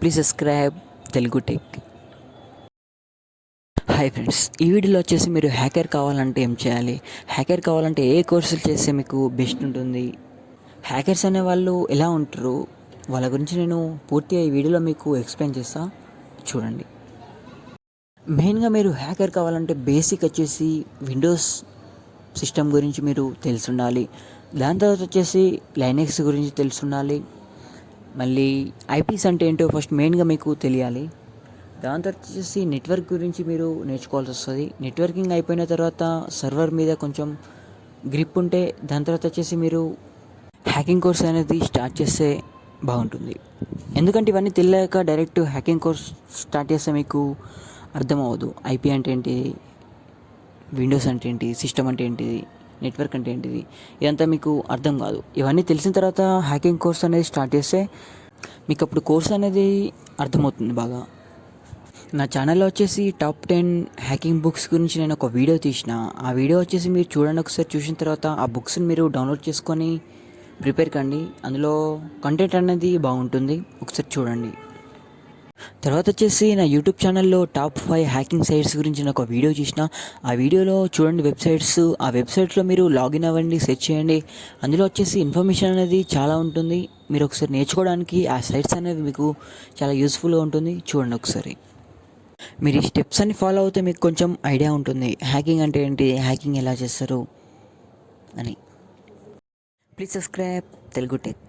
Please subscribe Telugu tech. Hi friends, ఈ వీడియోలో వచ్చేసి మీరు హ్యాకర్ కావాలంటే ఏం చేయాలి, హ్యాకర్ కావాలంటే ఏ కోర్సులు చేస్తే మీకు బెస్ట్ ఉంటుంది, హ్యాకర్స్ అనే వాళ్ళు ఎలా ఉంటారు, వాళ్ళ గురించి నేను పూర్తిగా ఈ వీడియోలో మీకు ఎక్స్ప్లెయిన్ చేస్తా, చూడండి. మెయిన్గా మీరు హ్యాకర్ కావాలంటే బేసిక్ వచ్చేసి విండోస్ సిస్టమ్ గురించి మీరు తెలిసి ఉండాలి. దాని తర్వాత వచ్చేసి లైనక్స్ గురించి తెలిసి ఉండాలి. మళ్ళీ ఐపీస్ అంటే ఏంటో ఫస్ట్ మెయిన్గా మీకు తెలియాలి. దాని తర్వాత వచ్చేసి నెట్వర్క్ గురించి మీరు నేర్చుకోవాల్సి వస్తుంది. నెట్వర్కింగ్ అయిపోయిన తర్వాత సర్వర్ మీద కొంచెం గ్రిప్ ఉంటే దాని తర్వాత వచ్చేసి మీరు హ్యాకింగ్ కోర్స్ అనేది స్టార్ట్ చేస్తే బాగుంటుంది. ఎందుకంటే ఇవన్నీ తెలియక డైరెక్ట్ హ్యాకింగ్ కోర్స్ స్టార్ట్ చేస్తే మీకు అర్థం అవ్వదు. ఐపీ అంటే ఏంటి, విండోస్ అంటే ఏంటి, సిస్టమ్ అంటే ఏంటిది, నెట్వర్క్ అంటే ఏంటిది, ఇదంతా మీకు అర్థం కాదు. ఇవన్నీ తెలిసిన తర్వాత హ్యాకింగ్ కోర్స్ అనేది స్టార్ట్ చేస్తే మీకు అప్పుడు కోర్స్ అనేది అర్థమవుతుంది బాగా. నా ఛానల్లో వచ్చేసి టాప్ 10 హ్యాకింగ్ బుక్స్ గురించి నేను ఒక వీడియో తీసిన. ఆ వీడియో వచ్చేసి మీరు చూడండి. ఒకసారి చూసిన తర్వాత ఆ బుక్స్ని మీరు డౌన్లోడ్ చేసుకొని ప్రిపేర్ కండి. అందులో కంటెంట్ అనేది బాగుంటుంది, ఒకసారి చూడండి. తర్వాత వచ్చేసి నా యూట్యూబ్ ఛానల్లో టాప్ 5 హ్యాకింగ్ సైట్స్ గురించి నేను ఒక వీడియో చేసిన. ఆ వీడియోలో చూడండి వెబ్సైట్స్. ఆ వెబ్సైట్లో మీరు లాగిన్ అవ్వండి, సెర్చ్ చేయండి. అందులో వచ్చేసి ఇన్ఫర్మేషన్ అనేది చాలా ఉంటుంది. మీరు ఒకసారి నేర్చుకోవడానికి ఆ సైట్స్ అనేది మీకు చాలా యూస్ఫుల్గా ఉంటుంది. చూడండి ఒకసారి. మీరు ఈ స్టెప్స్ అన్ని ఫాలో అవుతే మీకు కొంచెం ఐడియా ఉంటుంది హ్యాకింగ్ అంటే ఏంటి, హ్యాకింగ్ ఎలా చేస్తారు అని. Please subscribe Telugu tech.